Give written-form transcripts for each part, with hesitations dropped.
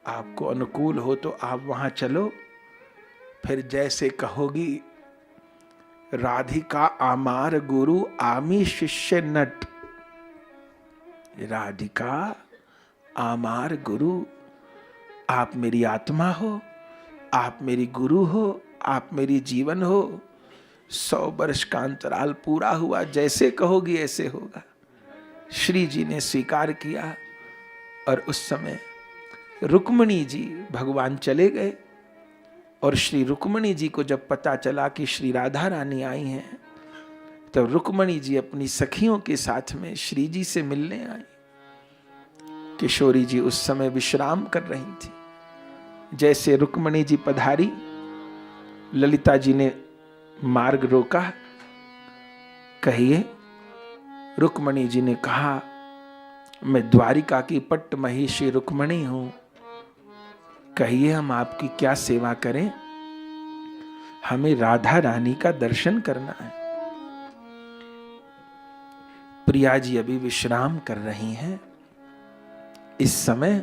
आपको अनुकूल हो तो आप वहां चलो, फिर जैसे कहोगी। राधिका आमार गुरु आमी शिष्य नट। राधिका आमार गुरु, आप मेरी आत्मा हो, आप मेरी गुरु हो, आप मेरी जीवन हो। 100 वर्ष का अंतराल पूरा हुआ, जैसे कहोगी ऐसे होगा। श्री जी ने स्वीकार किया और उस समय रुक्मिणी जी भगवान चले गए। और श्री रुक्मिणी जी को जब पता चला कि श्री राधा रानी आई हैं, तो रुक्मिणी जी अपनी सखियों के साथ में श्री जी से मिलने आई। किशोरी जी उस समय विश्राम कर रही थी। जैसे रुक्मिणी जी पधारी, ललिता जी ने मार्ग रोका। कहिए। रुक्मिणी जी ने कहा, मैं द्वारिका की पट्ट महिषी रुक्मिणी हूं, कहिए हम आपकी क्या सेवा करें? हमें राधा रानी का दर्शन करना है। प्रिया जी अभी विश्राम कर रही हैं। इस समय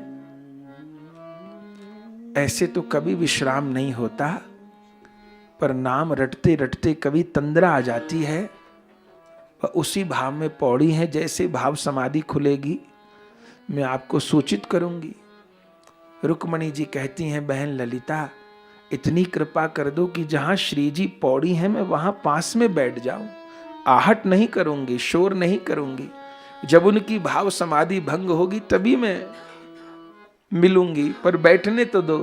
ऐसे तो कभी विश्राम नहीं होता, पर नाम रटते रटते कभी तंद्रा आ जाती है। वह उसी भाव में पौड़ी है। जैसे भाव समाधि खुलेगी मैं आपको सूचित करूंगी। रुक्मिणी जी कहती हैं, बहन ललिता, इतनी कृपा कर दो कि जहां श्री जी पौड़ी हैं मैं वहां पास में बैठ जाऊं। आहट नहीं करूंगी, शोर नहीं करूंगी। जब उनकी भाव समाधि भंग होगी तभी मैं मिलूंगी, पर बैठने तो दो।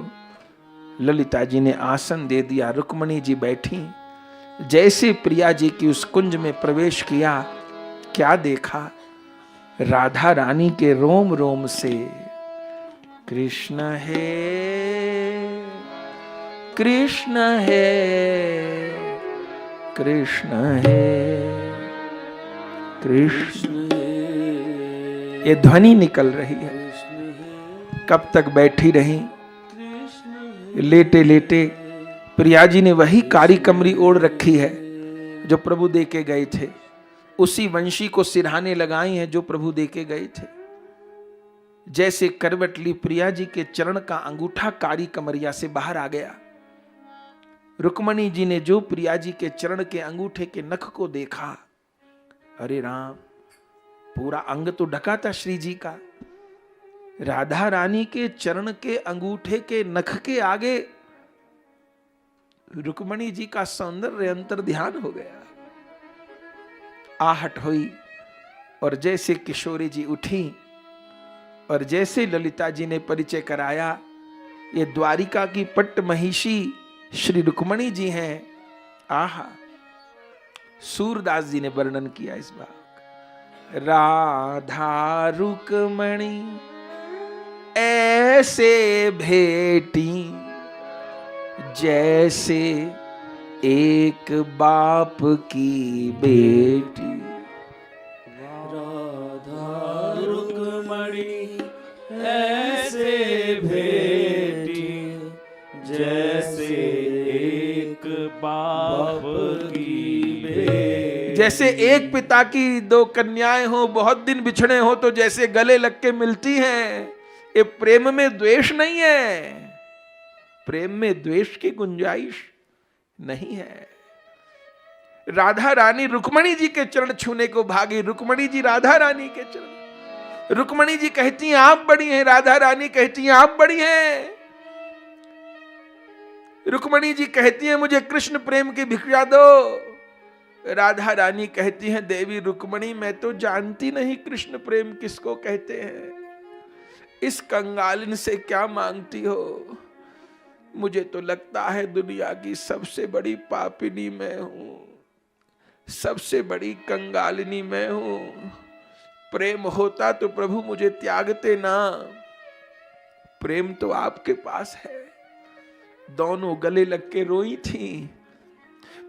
ललिता जी ने आसन दे दिया। रुक्मिणी जी बैठी। जैसे प्रिया जी की उस कुंज में प्रवेश किया, क्या देखा? राधा रानी के रोम रोम से कृष्ण है, कृष्ण है, कृष्ण है, कृष्ण है, ये ध्वनि निकल रही है। कब तक बैठी रही? लेटे लेटे प्रिया जी ने वही कारी कमरी ओढ़ रखी है जो प्रभु दे के गए थे। उसी वंशी को सिरहाने लगाई हैं जो प्रभु दे के गए थे। जैसे करवट ली, प्रिया जी के चरण का अंगूठा कारी कमरिया से बाहर आ गया। रुक्मिणी जी ने जो प्रिया जी के चरण के अंगूठे के नख को देखा, अरे राम, पूरा अंग तो ढका था श्री जी का। राधा रानी के चरण के अंगूठे के नख के आगे रुक्मिणी जी का सौंदर्य अंतर ध्यान हो गया। आहट हुई और जैसे किशोरी जी उठी और जैसे ललिता जी ने परिचय कराया, ये द्वारिका की पट्ट महिषी श्री रुक्मिणी जी हैं। आहा, सूरदास जी ने वर्णन किया इस बात। राधा रुक्मिणी ऐसे भेटी, जैसे एक बाप की बेटी। राधा रुक्मिणी ऐसे भेटी, जैसे एक बाप की बेटी। जैसे एक पिता की दो कन्याएं हो, बहुत दिन बिछड़े हो तो जैसे गले लग के मिलती हैं। ये प्रेम में द्वेष नहीं है, प्रेम में द्वेष की गुंजाइश नहीं है। राधा रानी रुक्मिणी जी के चरण छूने को भागी। रुक्मिणी जी राधा रानी के चरण। रुक्मिणी जी कहती हैं आप बड़ी हैं, राधा रानी कहती हैं आप बड़ी हैं। रुक्मिणी जी कहती हैं मुझे कृष्ण प्रेम की भिक्षा दो। राधा रानी कहती हैं देवी रुक्मिणी, मैं तो जानती नहीं कृष्ण प्रेम किसको कहते हैं। इस कंगालिन से क्या मांगती हो? मुझे तो लगता है दुनिया की सबसे बड़ी पापिनी मैं हूं, सबसे बड़ी कंगालिनी मैं हूं। प्रेम होता तो प्रभु मुझे त्यागते ना। प्रेम तो आपके पास है। दोनों गले लग के रोई थी।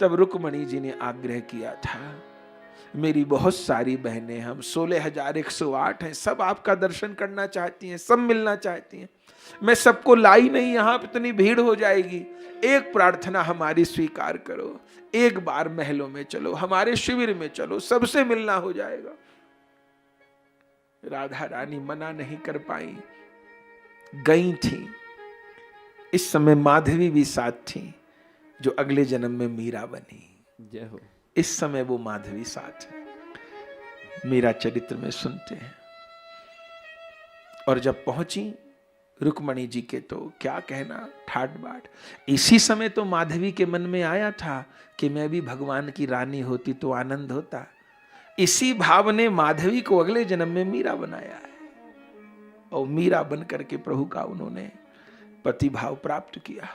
तब रुक्मिणी जी ने आग्रह किया था, मेरी बहुत सारी बहनें, हम 16,108 हैं, सब आपका दर्शन करना चाहती हैं, सब मिलना चाहती हैं। मैं सबको लाई नहीं, यहां इतनी भीड़ हो जाएगी। एक प्रार्थना हमारी स्वीकार करो, एक बार महलों में चलो, हमारे शिविर में चलो, सबसे मिलना हो जाएगा। राधा रानी मना नहीं कर पाई, गई थी। इस समय माधवी भी साथ थी, जो अगले जन्म में मीरा बनी। जय हो। इस समय वो माधवी साथ है, मीरा चरित्र में सुनते हैं। और जब पहुंची रुक्मणी जी के तो क्या कहना, ठाट बाट। इसी समय तो माधवी के मन में आया था कि मैं भी भगवान की रानी होती तो आनंद होता। इसी भाव ने माधवी को अगले जन्म में मीरा बनाया है, और मीरा बन करके प्रभु का उन्होंने पति भाव प्राप्त किया।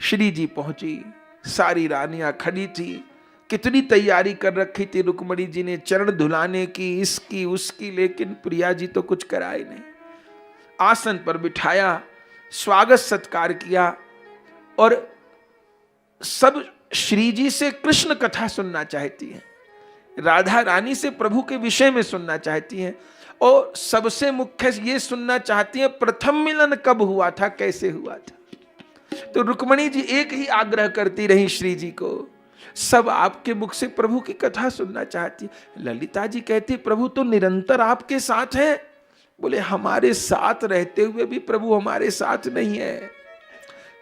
श्री जी पहुंची, सारी रानियां खड़ी थी, कितनी तैयारी कर रखी थी रुक्मणी जी ने चरण धुलाने की, इसकी उसकी, लेकिन प्रिया जी तो कुछ कराई नहीं। आसन पर बिठाया, स्वागत सत्कार किया, और सब श्री जी से कृष्ण कथा सुनना चाहती हैं, राधा रानी से प्रभु के विषय में सुनना चाहती हैं, और सबसे मुख्य ये सुनना चाहती हैं प्रथम मिलन कब हुआ था, कैसे हुआ था। तो रुक्मणी जी एक ही आग्रह करती रही श्री जी को, सब आपके मुख से प्रभु की कथा सुनना चाहती। ललिता जी कहती प्रभु तो निरंतर आपके साथ हैं। बोले हमारे साथ रहते हुए भी प्रभु हमारे साथ नहीं है।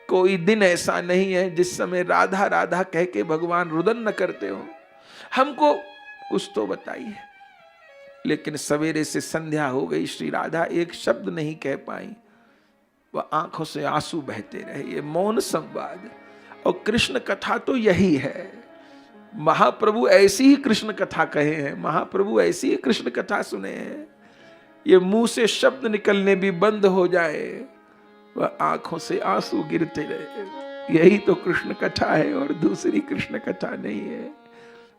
कोई दिन ऐसा नहीं है जिस समय राधा राधा कह के भगवान रुदन न करते हो। हमको कुछ तो बताइए। लेकिन सवेरे से संध्या हो गई, श्री राधा एक शब्द नहीं कह पाई, वह आंखों से आंसू बहते रहे। ये मौन संवाद और कृष्ण कथा तो यही है। महाप्रभु ऐसी ही कृष्ण कथा कहे हैं, महाप्रभु ऐसी ही कृष्ण कथा सुने हैं। ये मुंह से शब्द निकलने भी बंद हो जाए, वह आंखों से आंसू गिरते रहे। यही तो कृष्ण कथा है और दूसरी कृष्ण कथा नहीं है।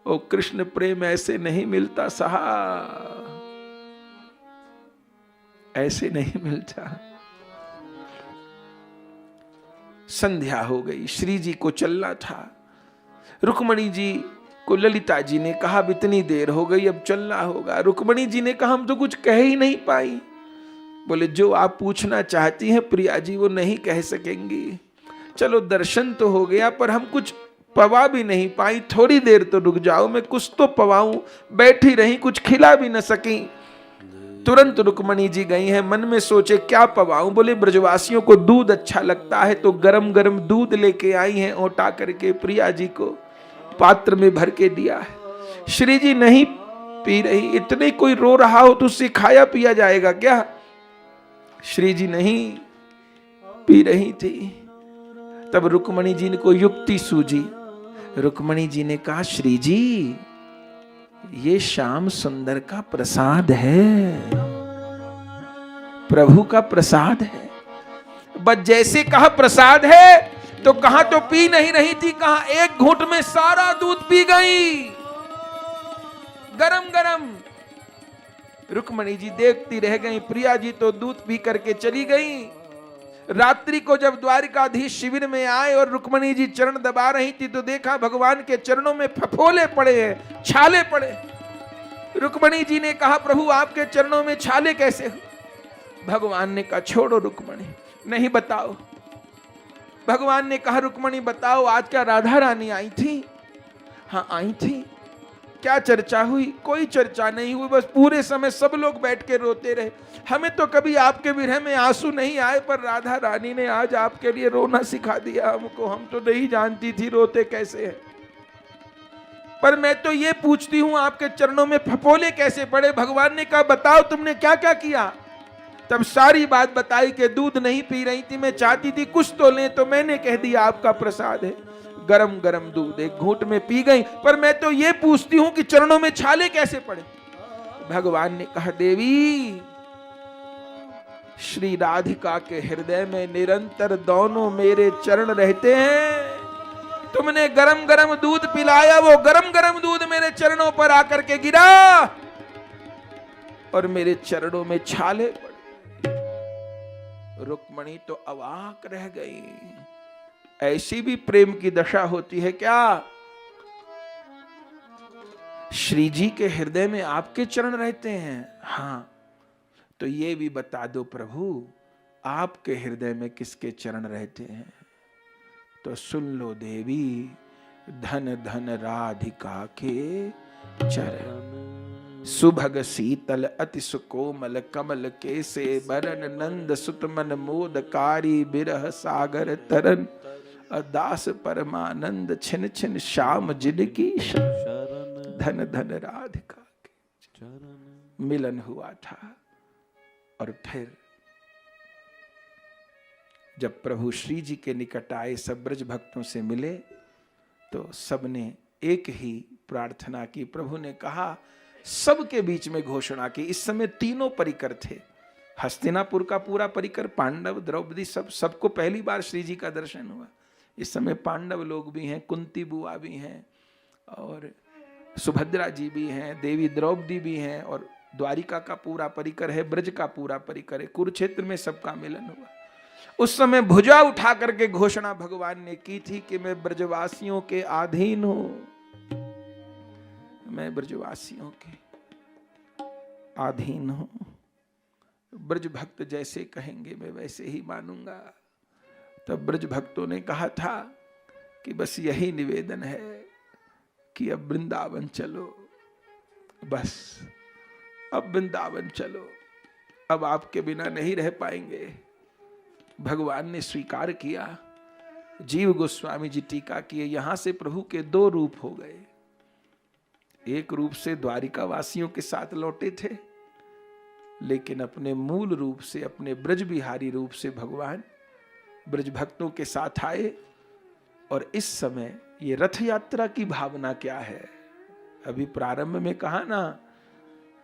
और कृष्ण प्रेम ऐसे नहीं मिलता साहब, ऐसे नहीं मिलता। संध्या हो गई, श्री जी को चलना था। रुक्मणी जी को ललिता जी ने कहा अब इतनी देर हो गई, अब चलना होगा। रुक्मणी जी ने कहा हम तो कुछ कह ही नहीं पाई। बोले जो आप पूछना चाहती हैं प्रिया जी वो नहीं कह सकेंगी। चलो दर्शन तो हो गया, पर हम कुछ पवा भी नहीं पाई। थोड़ी देर तो रुक जाओ, मैं कुछ तो पवाऊं। बैठी रही, कुछ खिला भी न सकी। तुरंत रुक्मणी जी गई हैं, मन में सोचे क्या पवाऊं। बोले ब्रजवासियों को दूध अच्छा लगता है, तो गरम गरम दूध लेके आई हैं, ओटा करके प्रिया जी को पात्र में भर के दिया है। श्री जी नहीं पी रही। इतने कोई रो रहा हो तो उससे खाया पिया जाएगा क्या? श्री जी नहीं पी रही थी। तब रुक्मणी जी को युक्ति सूझी। रुक्मणी जी ने कहा श्री जी ये श्याम सुंदर का प्रसाद है, प्रभु का प्रसाद है। बस जैसे कहा प्रसाद है तो कहा तो पी नहीं रही थी, कहा एक घूंट में सारा दूध पी गई, गरम गरम। रुक्मणी जी देखती रह गई। प्रिया जी तो दूध पी करके चली गई। रात्रि को जब द्वारिकाधीश शिविर में आए और रुक्मणी जी चरण दबा रही थी तो देखा भगवान के चरणों में फफोले पड़े हैं, छाले पड़े। रुक्मणी जी ने कहा प्रभु आपके चरणों में छाले कैसे हो? भगवान ने कहा छोड़ो रुक्मणी, नहीं बताओ। भगवान ने कहा रुक्मणी बताओ आज क्या राधा रानी आई थी? हाँ आई थी। क्या चर्चा हुई? कोई चर्चा नहीं हुई, बस पूरे समय सब लोग बैठ के रोते रहे। हमें तो कभी आपके विरह में आंसू नहीं आए, पर राधा रानी ने आज आपके लिए रोना सिखा दिया हमको। हम तो नहीं जानती थी रोते कैसे हैं। पर मैं तो ये पूछती हूँ आपके चरणों में फफोले कैसे पड़े? भगवान ने कहा बताओ तुमने क्या क्या किया। तब सारी बात बताई कि दूध नहीं पी रही थी, मैं चाहती थी कुछ तो लें, तो मैंने कह दिया आपका प्रसाद है। गरम गरम दूध एक घूंट में पी गई, पर मैं तो ये पूछती हूं कि चरणों में छाले कैसे पड़े? भगवान ने कहा देवी श्री राधिका के हृदय में निरंतर दोनों मेरे चरण रहते हैं। तुमने गरम गरम दूध पिलाया, वो गरम गरम दूध मेरे चरणों पर आकर के गिरा और मेरे चरणों में छाले पड़े। रुक्मणी तो अवाक रह गई। ऐसी भी प्रेम की दशा होती है क्या? श्री जी के हृदय में आपके चरण रहते हैं। हाँ तो ये भी बता दो प्रभु आपके हृदय में किसके चरण रहते हैं? तो सुन लो देवी, धन धन राधिका के चरण। सुभग शीतल अति सुकोमल कमल केसे बरन नंद सुत मन मोदकारी बिरह सागर तरन अदास परमानंद छिन छिन श्याम जिनकी शरण धन धन राधिका के चरण। मिलन हुआ था। और फिर जब प्रभु श्री जी के निकट आए, सब ब्रज भक्तों से मिले, तो सबने एक ही प्रार्थना की। प्रभु ने कहा, सबके बीच में घोषणा की। इस समय तीनों परिकर थे, हस्तिनापुर का पूरा परिकर, पांडव, द्रौपदी, सबको पहली बार श्री जी का दर्शन हुआ। इस समय पांडव लोग भी हैं, कुंती बुआ भी हैं, और सुभद्रा जी भी हैं, देवी द्रौपदी भी हैं, और द्वारिका का पूरा परिकर है, ब्रज का पूरा परिकर है, कुरुक्षेत्र में सबका मिलन हुआ। उस समय भुजा उठा करके घोषणा भगवान ने की थी कि मैं ब्रजवासियों के अधीन हूं, मैं ब्रजवासियों के अधीन हूं। ब्रज भक्त जैसे कहेंगे मैं वैसे ही मानूंगा। तब ब्रज भक्तों ने कहा था कि बस यही निवेदन है कि अब वृंदावन चलो, बस अब वृंदावन चलो, अब आपके बिना नहीं रह पाएंगे। भगवान ने स्वीकार किया। जीव गोस्वामी जी टीका किए, यहां से प्रभु के दो रूप हो गए। एक रूप से द्वारिका वासियों के साथ लौटे थे, लेकिन अपने मूल रूप से, अपने ब्रज बिहारी रूप से भगवान ब्रज भक्तों के साथ आए। और इस समय ये रथ यात्रा की भावना क्या है? अभी प्रारंभ में कहा ना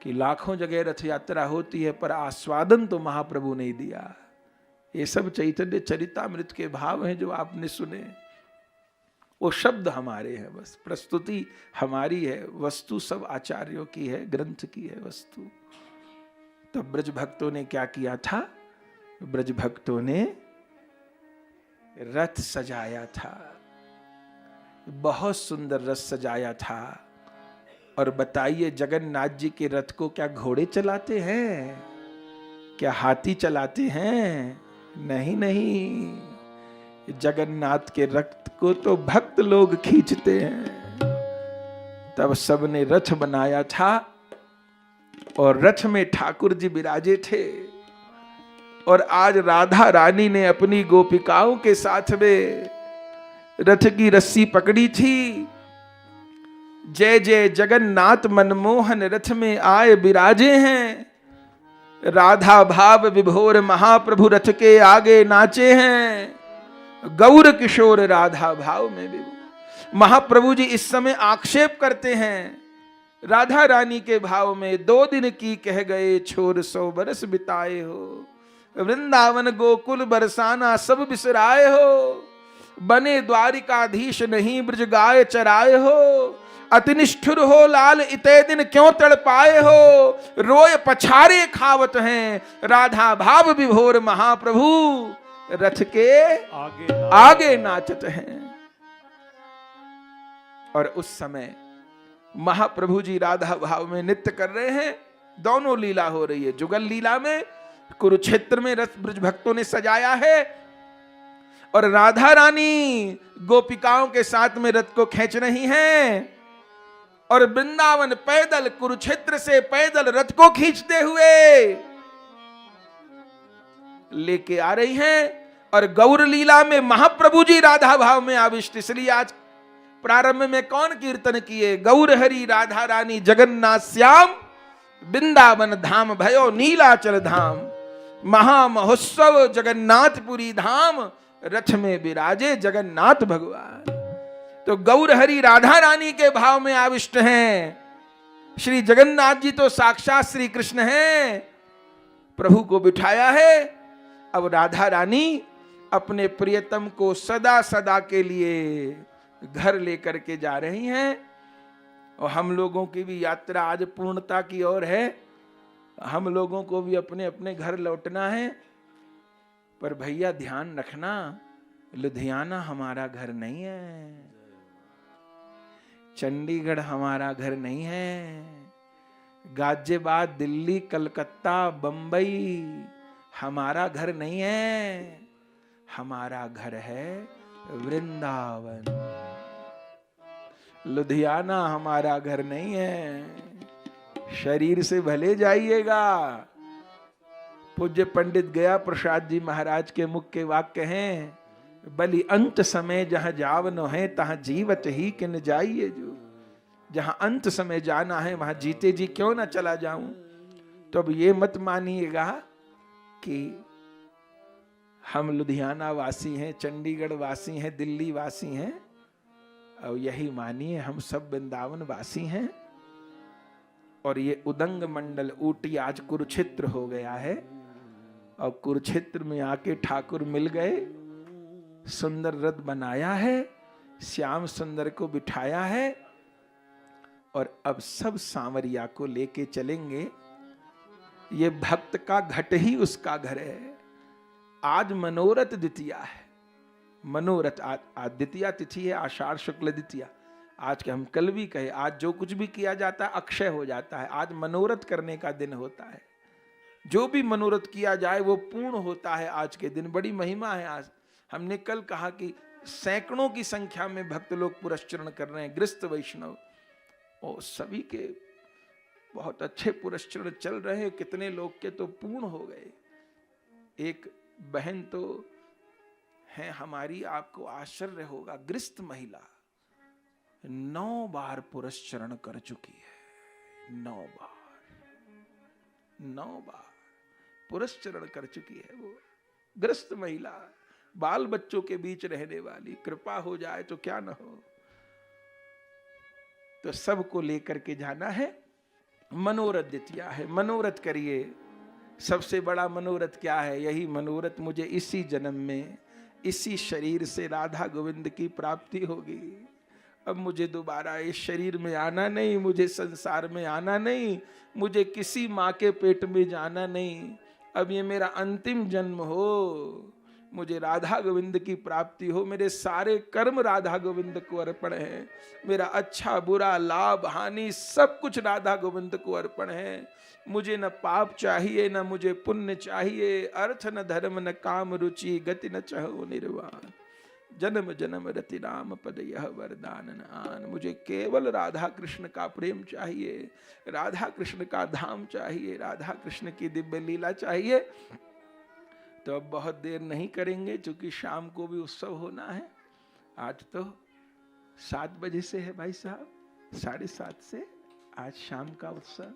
कि लाखों जगह रथ यात्रा होती है, पर आस्वादन तो महाप्रभु ने दिया। ये सब चैतन्य चरितामृत के भाव हैं जो आपने सुने, वो शब्द हमारे हैं, बस प्रस्तुति हमारी है, वस्तु सब आचार्यों की है, ग्रंथ की है वस्तु। तब ब्रज भक्तों ने क्या किया था? ब्रज भक्तों ने रथ सजाया था, बहुत सुंदर रथ सजाया था। और बताइए, जगन्नाथ जी के रथ को क्या घोड़े चलाते हैं? क्या हाथी चलाते हैं? नहीं नहीं, जगन्नाथ के रथ को तो भक्त लोग खींचते हैं। तब सबने रथ बनाया था, और रथ में ठाकुर जी विराजे थे। और आज राधा रानी ने अपनी गोपिकाओं के साथ में रथ की रस्सी पकड़ी थी। जय जय जगन्नाथ मनमोहन रथ में आए विराजे हैं। राधा भाव विभोर महाप्रभु रथ के आगे नाचे हैं। गौर किशोर राधा भाव में विभोर। महाप्रभु जी इस समय आक्षेप करते हैं राधा रानी के भाव में। 2 दिन की कह गए छोर 100 बरस बिताए हो। वृंदावन गोकुल बरसाना सब बिसराए हो। बने द्वारिकाधीश नहीं ब्रज गाय चराए हो। अति निष्ठुर हो लाल इतने दिन क्यों तड़पाए हो। रोय पछारे खावत हैं राधा भाव विभोर महाप्रभु रथ के आगे नाचत हैं। और उस समय महाप्रभु जी राधा भाव में नृत्य कर रहे हैं। दोनों लीला हो रही है। जुगल लीला में कुरुक्षेत्र में रथ ब्रज भक्तों ने सजाया है, और राधा रानी गोपिकाओं के साथ में रथ को खींच रही हैं। और वृंदावन पैदल, कुरुक्षेत्र से पैदल रथ को खींचते हुए लेके आ रही हैं। और गौर लीला में महाप्रभु जी राधा भाव में आविष्ट। इसलिए आज प्रारंभ में कौन कीर्तन किए? गौर हरि राधा रानी जगन्नाथ श्याम वृंदावन धाम भयो नीलाचल धाम। महामहोत्सव जगन्नाथपुरी धाम रथ में विराजे जगन्नाथ भगवान। तो गौर हरि राधा रानी के भाव में आविष्ट हैं। श्री जगन्नाथ जी तो साक्षात श्री कृष्ण हैं। प्रभु को बिठाया है। अब राधा रानी अपने प्रियतम को सदा सदा के लिए घर लेकर के जा रही हैं। और हम लोगों की भी यात्रा आज पूर्णता की ओर है। हम लोगों को भी अपने अपने घर लौटना है। पर भैया ध्यान रखना, लुधियाना हमारा घर नहीं है, चंडीगढ़ हमारा घर नहीं है, गाजियाबाद, दिल्ली, कलकत्ता, बंबई हमारा घर नहीं है। हमारा घर है वृंदावन। लुधियाना हमारा घर नहीं है, शरीर से भले जाइएगा। पूज्य पंडित गया प्रसाद जी महाराज के मुख के वाक्य हैं, बलि अंत समय जहां जावनो है तहां जीवत ही किन जाइए जो। जहां अंत समय जाना है वहां जीते जी क्यों ना चला जाऊं। तो अब ये मत मानिएगा कि हम लुधियाना वासी हैं, चंडीगढ़ वासी हैं, दिल्ली वासी हैं, और यही मानिए हम सब वृंदावन वासी हैं। और ये उदंग मंडल ऊटी आज कुरुक्षेत्र हो गया है, और कुरुक्षेत्र में आके ठाकुर मिल गए, सुंदर रथ बनाया है, श्याम सुंदर को बिठाया है, और अब सब सांवरिया को लेके चलेंगे। ये भक्त का घट ही उसका घर है। आज मनोरथ द्वितीया है, मनोरथ आज द्वितीया तिथि है, आषाढ़ शुक्ल द्वितीया। आज के हम कल भी कहे, आज जो कुछ भी किया जाता है अक्षय हो जाता है। आज मनोरथ करने का दिन होता है, जो भी मनोरथ किया जाए वो पूर्ण होता है। आज के दिन बड़ी महिमा है। आज हमने कल कहा कि सैकड़ों की संख्या में भक्त लोग पुरस्चरण कर रहे हैं, गृहस्थ वैष्णव, और सभी के बहुत अच्छे पुरस्चरण चल रहे हैं। कितने लोग के तो पूर्ण हो गए। एक बहन तो है हमारी, आपको आश्चर्य होगा, गृहस्थ महिला 9 बार पुरस्चरण कर चुकी है। 9 बार पुरस्चरण कर चुकी है वो गृहस्थ महिला, बाल बच्चों के बीच रहने वाली। कृपा हो जाए तो क्या न हो। तो सबको लेकर के जाना है। मनोरथ द्वितीया है, मनोरथ करिए। सबसे बड़ा मनोरथ क्या है? यही मनोरथ, मुझे इसी जन्म में इसी शरीर से राधा गोविंद की प्राप्ति होगी। अब मुझे दोबारा इस शरीर में आना नहीं, मुझे संसार में आना नहीं, मुझे किसी माँ के पेट में जाना नहीं। अब ये मेरा अंतिम जन्म हो, मुझे राधा गोविंद की प्राप्ति हो। मेरे सारे कर्म राधा गोविंद को अर्पण है। मेरा अच्छा बुरा लाभ हानि सब कुछ राधा गोविंद को अर्पण है। मुझे न पाप चाहिए, न मुझे पुण्य चाहिए, अर्थ न धर्म न काम रुचि, गति न चाहो निर्वाण, जन्म जन्म रति राम पद यह वरदान न आन। मुझे केवल राधा कृष्ण का प्रेम चाहिए, राधा कृष्ण का धाम चाहिए, राधा कृष्ण की दिव्य लीला चाहिए। तो अब बहुत देर नहीं करेंगे, क्योंकि शाम को भी उत्सव होना है। आज तो 7 बजे से है भाई साहब, 7:30 से आज शाम का उत्सव।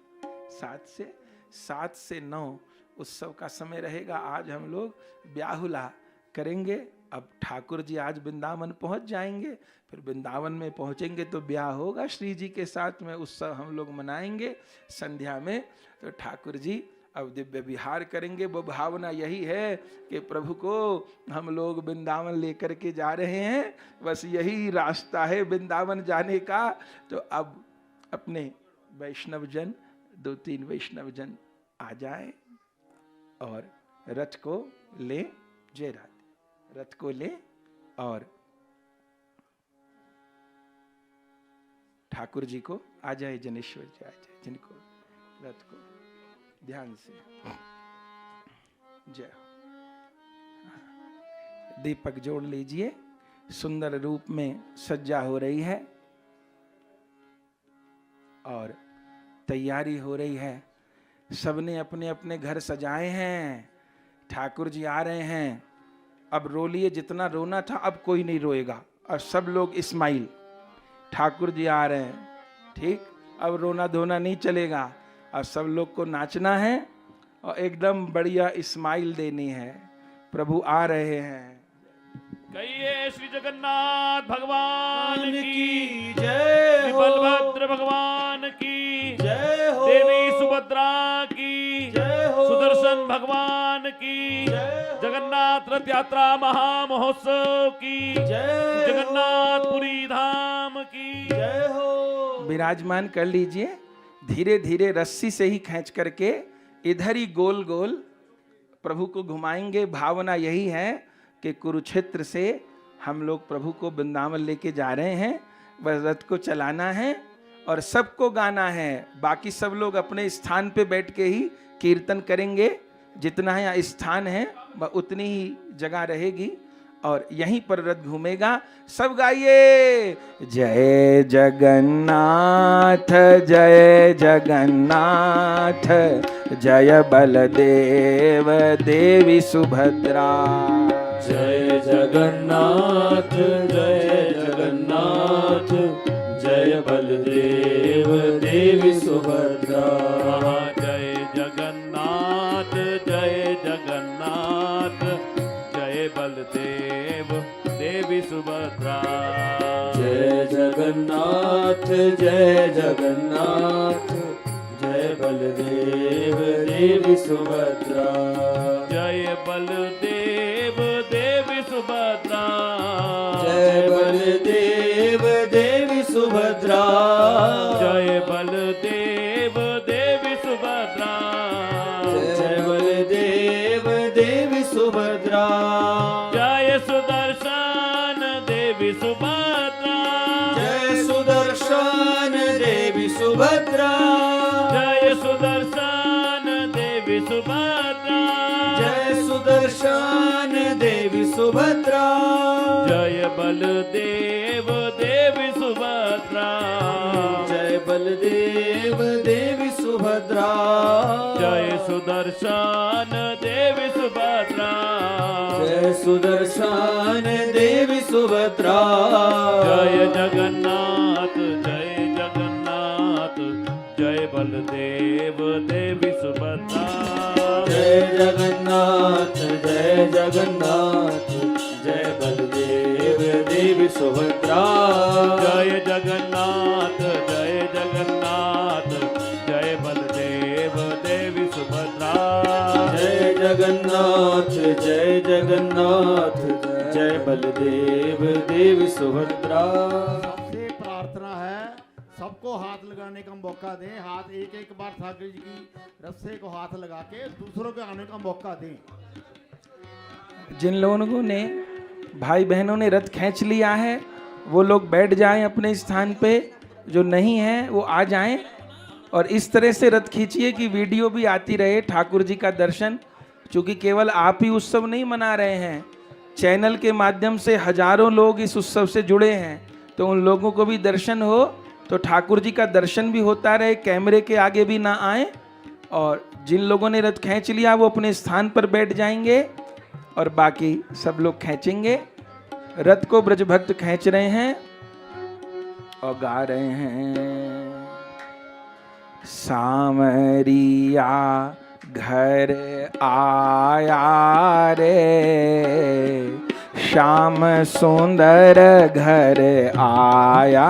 7 से 9 उत्सव का समय रहेगा। आज हम लोग ब्याहुला करेंगे। अब ठाकुर जी आज वृंदावन पहुंच जाएंगे, फिर वृंदावन में पहुंचेंगे तो ब्याह होगा श्री जी के साथ में। उत्सव हम लोग मनाएंगे संध्या में। तो ठाकुर जी अब दिव्य विहार करेंगे। वो भावना यही है कि प्रभु को हम लोग वृंदावन लेकर के जा रहे हैं, बस यही रास्ता है वृंदावन जाने का। तो अब अपने वैष्णव जन, 2-3 वैष्णव जन आ जाएं और रथ को ले, जय राधे, रथ को ले और ठाकुर जी को आ जाए, जनेश्वर जी आ जाए, जिनको रथ को ध्यान से जय हो। दीपक जोड़ लीजिए। सुंदर रूप में सज्जा हो रही है और तैयारी हो रही है। सबने अपने अपने घर सजाए हैं। ठाकुर जी आ रहे हैं। अब रो लिए, जितना रोना था अब कोई नहीं रोएगा। और सब लोग इस्माइल, ठाकुर जी आ रहे हैं, ठीक। अब रोना धोना नहीं चलेगा। अब सब लोग को नाचना है और एकदम बढ़िया इस्माइल देनी है। प्रभु आ रहे हैं। कहिए श्री जगन्नाथ भगवान की जय श्री हो, बलभद्र भगवान की जय हो, देवी सुभद्रा की जय हो, सुदर्शन भगवान की जय हो, जगन्नाथ रथ यात्रा महामहोत्सव की जय हो, जगन्नाथपुरी धाम की जय हो। विराजमान कर लीजिए। धीरे धीरे रस्सी से ही खींच करके इधर ही गोल गोल प्रभु को घुमाएंगे। भावना यही है कि कुरुक्षेत्र से हम लोग प्रभु को वृंदावन लेके जा रहे हैं। बस रथ को चलाना है और सबको गाना है। बाकी सब लोग अपने स्थान पे बैठ के ही कीर्तन करेंगे। जितना यहाँ स्थान है वह उतनी ही जगह रहेगी। और यहीं पर रथ घूमेगा। सब गाइए, जय जगन्नाथ जय जगन्नाथ, जय बलदेव देवी सुभद्रा। जय जगन्नाथ जय जगन्नाथ, जय बलदेव देवी सुभद्रा। जय जगन्नाथ जय जगन्नाथ, जय बलदेव देवी सुभद्रा। जय जगन्नाथ जय जगन्नाथ, जय बलदेव देवी सुभद्रा। जय बलदेव देवी सुभद्रा। जय बलदेव देवी सुभद्रा। जय बलदेव देवी सुभद्रा। जय बलदेव देवी सुभद्रा। जय सुदर्शन देवी सुभद्रा। जय सुदर्शन देवी सुभद्रा। जय सुदर्शन देवी सुभद्रा। जय सुदर्शन देवी सुभद्रा। जय बलदेव देवी सुभद्रा। जय बलदेव देवी सुभद्रा। जय सुदर्शन देवी सुभद्रा। जय सुदर्शन देवी सुभद्रा। जय जगन्नाथ जय जगन्नाथ, जय बलदेव देवी सुभद्रा। जय जगन्नाथ जय जगन्नाथ, जय बलदेव देवी सुभद्रा। जय जगन्नाथ जय जगन्नाथ, जय बलदेव देवी सुभद्रा। जय जगन्नाथ जय जगन्नाथ, जय बलदेव देवी सुभद्रा। सबसे प्रार्थना है, सबको हाथ लगाने का मौका दें। हाथ एक एक बार ठाकुर जी की रस्से को हाथ लगा के दूसरों के आने का मौका दें। जिन लोगों ने भाई बहनों ने रथ खींच लिया है वो लोग बैठ जाएं अपने स्थान पे, जो नहीं है वो आ जाएं। और इस तरह से रथ खींचिए कि वीडियो भी आती रहे, ठाकुर जी का दर्शन। क्योंकि केवल आप ही उत्सव नहीं मना रहे हैं, चैनल के माध्यम से हजारों लोग इस उत्सव से जुड़े हैं, तो उन लोगों को भी दर्शन हो, तो ठाकुर जी का दर्शन भी होता रहे, कैमरे के आगे भी ना आए। और जिन लोगों ने रथ खींच लिया वो अपने स्थान पर बैठ जाएंगे और बाकी सब लोग खींचेंगे। रथ को ब्रज भक्त खींच रहे हैं और गा रहे हैं, सामरिया घर आया रे, श्याम सुंदर घर आया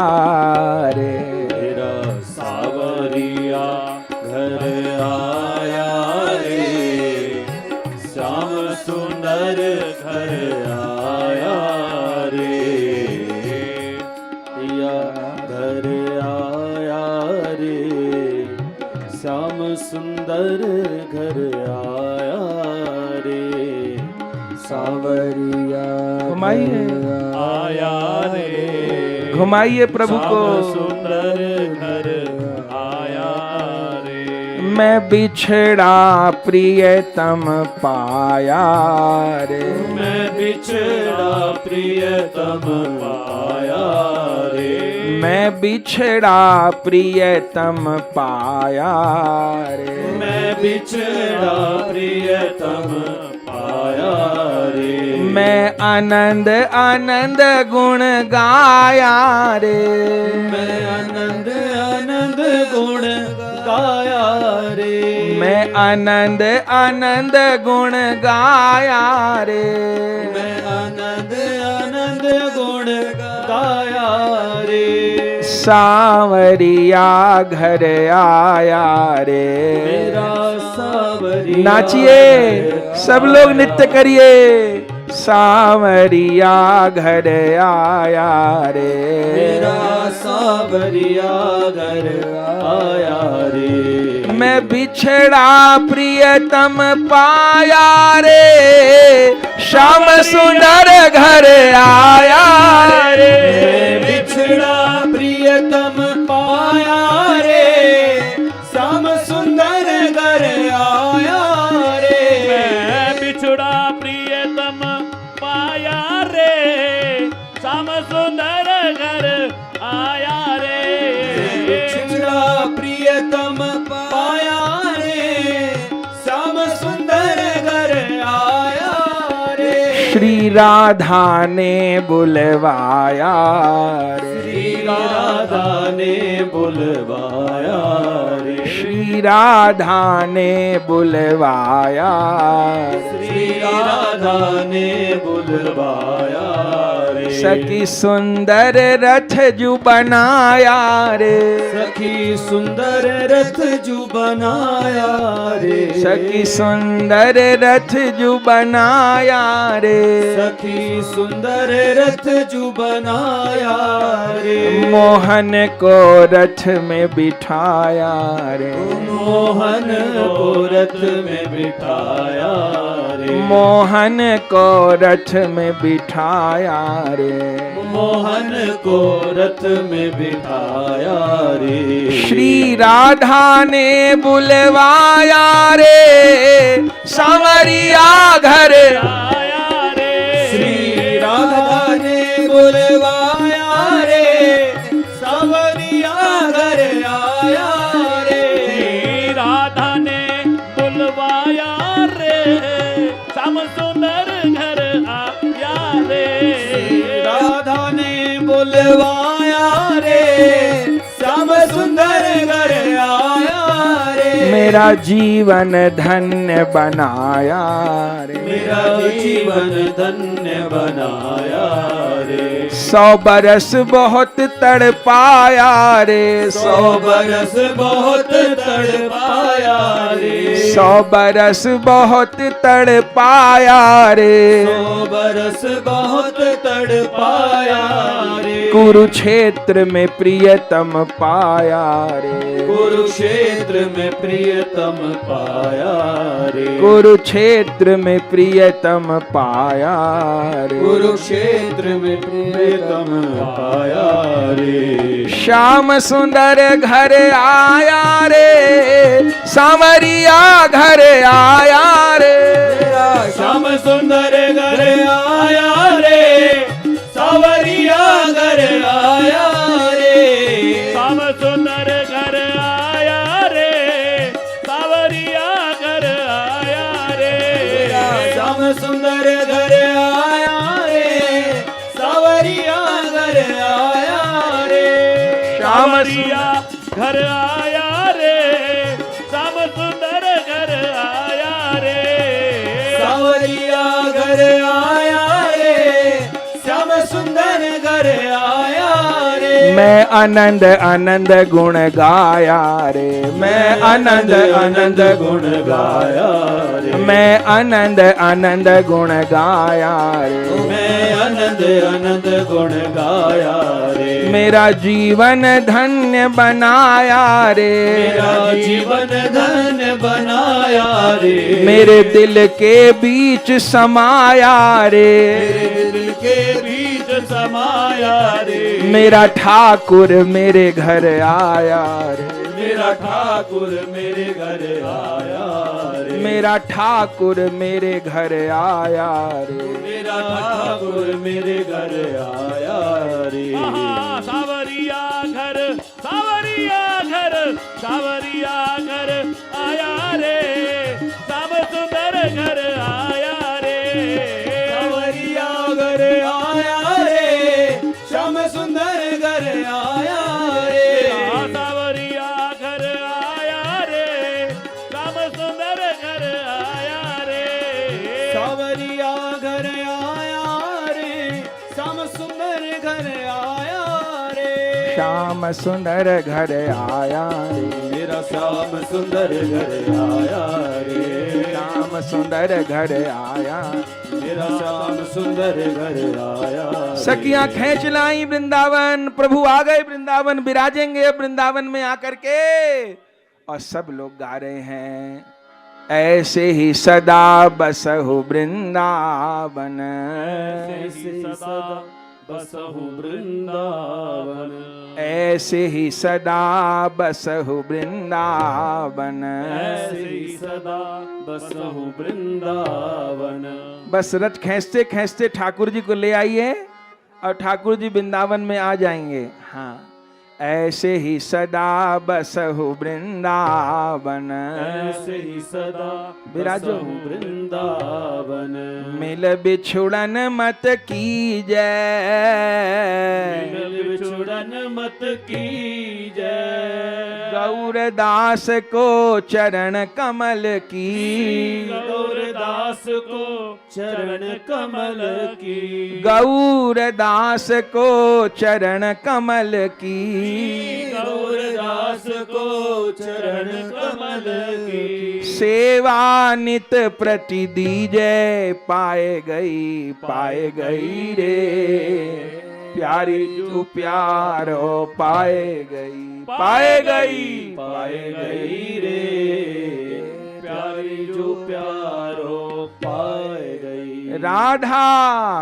रे। तेरा सावरिया घर आया रे, श्याम सुंदर घर आया रे। या घर आया रे, श्याम सुंदर घर आया रे। सावरिया घुमाइए आया रे, घुमाइए प्रभु को। सुंदर घर आया रे। मैं बिछड़ा प्रियतम पाया रे, मैं बिछड़ा प्रियतम पाया रे। मैं बिछड़ा प्रियतम पाया रे। मैं बिछड़ा प्रियतम पाया रे। मैं आनंद आनंद गुण गाया रे। मैं आनंद आनंद गुण गाया रे। मैं आनंद आनंद गुण गाया रे। मैं आनंद आनंद गुण गाया रे। सावरिया घर आया रे। मेरा सावरिया नाचिए, सब लोग नृत्य करिए। सावरिया घर आया रे। मेरा सावरिया घर आया रे। मैं बिछड़ा प्रियतम पाया रे, श्याम सुंदर घर आया रे। मैं बिछड़ा प्रियतम पाया रे, श्याम सुंदर घर आया रे। मैं बिछड़ा प्रियतम पाया श्री राधा ने बुलवाया रे, श्री राधा ने बुलवाया रे, श्री राधा ने बुलवाया, श्री राधा ने बुलवाया रे, सखी सुंदर रथ जू बनाया रे, सखी सुंदर रथ जू बनाया रे, सखी सुंदर रथ जू बनाया रे, सखी सुंदर रथ जू बनाया रे, मोहन को रथ में बिठाया रे, मोहन को रथ में बिठाया रे, मोहन को रथ में बिठाया रे, मोहन को रथ में बिठाया रे, श्री राधा ने बुलवाया रे, सांवरिया घर आया रे, श्री राधा ने बुलवाया रे, सांवरिया घर आया रे, श्री राधा ने बुलवाया रे, श्याम सुंदर घर आया रे, राधा ने बुलवाया रे, श्याम सुंदर घर आया रे, मेरा जीवन धन्य बनाया रे, मेरा जीवन धन्य बनाया रे, 100 बरस बहुत तड़पाया रे, 100 बरस बहुत तड़पाया रे, 100 बरस बहुत तड़पाया रे, 100 बरस बहुत तड़पाया रे, कुरुक्षेत्र में प्रियतम पाया रे, कुरुक्षेत्र में प्रियतम पाया रे, कुरुक्षेत्र में प्रियतम पाया रे, कुरुक्षेत्र में प्रियतम पाया रे, श्याम सुंदर घर आया रे, सांवरिया घर आया रे, श्याम सुंदर घर आया रे, सांवरिया घर आया रे, श्याम सुंदर घर आया रे, सांवरिया घर आया रे, श्याम सुंदर घर आया रे, सांवरिया घर आया रे, सांवरिया घर आया रे, श्याम सुंदर घर आया रे, सांवरिया घर आया रे, श्याम सुंदर घर आया रे, मैं आनंद आनंद गुण गाया रे, मैं आनंद आनंद गुण गाया रे, मैं आनंद आनंद गुण गाया रे, मैं आनंद आनंद गुण गाया रे, मेरा जीवन धन्य बनाया रे, मेरा जीवन धन्य बनाया रे, मेरे दिल के बीच समाया रे, मेरे दिल के बीच समाया रे, मेरा ठाकुर मेरे घर आया रे, मेरा ठाकुर मेरे घर आया रे, मेरा ठाकुर मेरे घर आया रे, मेरा ठाकुर मेरे घर आया रे, आहा, सांवरिया घर, सांवरिया घर, सांवरिया घर आया रे, श्याम सुंदर घर आया रे, सांवरिया घर आया रे, श्याम सुंदर घर आया रे, सांवरिया घर आया रे, श्याम सुंदर घर आया रे, सांवरिया घर आया रे, श्याम सुंदर घर आया रे, श्याम सुंदर घर आया रे, मेरा श्याम सुंदर घर आया रे, श्याम सुंदर घर आया, मेरा श्याम सुंदर घर आया रे, सखियां खींच लाई वृंदावन, प्रभु आ गए वृंदावन, विराजेंगे अब वृंदावन में आकर के, और सब लोग गा रहे हैं ऐसे ही सदा बसहु वृंदावन, ऐसे ही सदा बसहु वृंदावन, ऐसे ही सदा बसहु वृंदावन, ऐसे ही सदा बसहु वृंदावन, बस रथ खींचते खींचते ठाकुर जी को ले आइए और ठाकुर जी वृंदावन में आ जाएंगे। हाँ, ऐसे ही सदा बसहु वृंदावन। ऐसे ही सदा विराजो बसहु वृंदावन। मिल बिछुड़न मत कीजय। मिल बिछुड़न मत कीजय। गौरदास को चरण कमल की। गौरदास को चरण कमल की। गौरदास को चरण कमल की। गौरदास को चरण कमल की। सेवा नित प्रति दीजय। पाए गई रे प्यारी तू प्यारो पाए गई रे प्यारी जो प्यारो पाए गई। राधा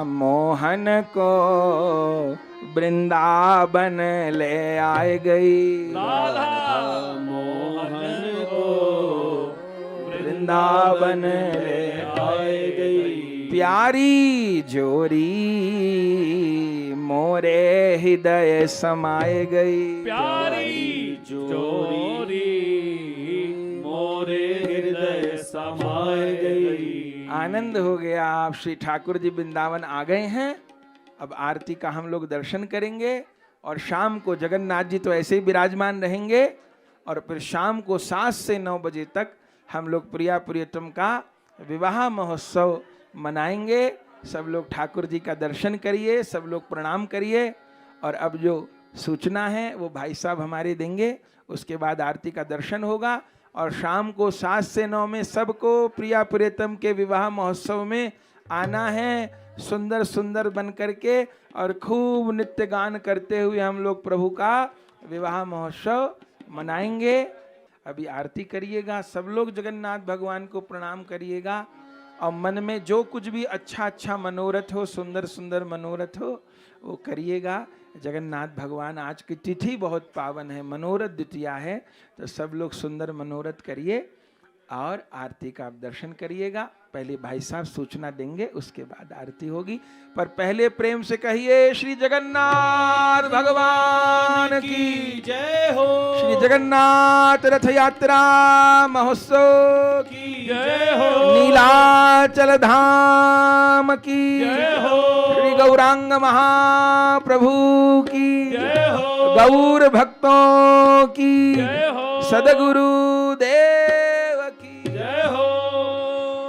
मोहन को वृंदावन ले आए गई। राधा मोहन को वृंदावन ले आए गई। प्यारी जोरी मोरे हृदय समाए गई। प्यारी जोरी मोरे हृदय समाए गई। आनंद हो गया। आप श्री ठाकुर जी वृंदावन आ गए हैं। अब आरती का हम लोग दर्शन करेंगे और शाम को जगन्नाथ जी तो ऐसे ही विराजमान रहेंगे और फिर शाम को 7 से 9 बजे तक हम लोग प्रिया प्रियतम का विवाह महोत्सव मनाएंगे। सब लोग ठाकुर जी का दर्शन करिए, सब लोग प्रणाम करिए और अब जो सूचना है वो भाई साहब हमारे देंगे। उसके बाद आरती का दर्शन होगा और शाम को 7 से 9 में सबको प्रिया प्रियतम के विवाह महोत्सव में आना है। सुंदर सुंदर बन करके और खूब नृत्य गान करते हुए हम लोग प्रभु का विवाह महोत्सव मनाएंगे। अभी आरती करिएगा, सब लोग जगन्नाथ भगवान को प्रणाम करिएगा और मन में जो कुछ भी अच्छा अच्छा मनोरथ हो, सुंदर सुंदर मनोरथ हो वो करिएगा। जगन्नाथ भगवान आज की तिथि बहुत पावन है, मनोरथ द्वितीया है, तो सब लोग सुंदर मनोरथ करिए और आरती का आप दर्शन करिएगा। पहले भाई साहब सूचना देंगे, उसके बाद आरती होगी, पर पहले प्रेम से कहिए श्री जगन्नाथ भगवान की जय हो। श्री जगन्नाथ रथ यात्रा महोत्सव की जय हो। नीलाचल धाम की जय हो। श्री गौरांग महाप्रभु की जय हो। गौर भक्तों की जय हो। सदगुरु देव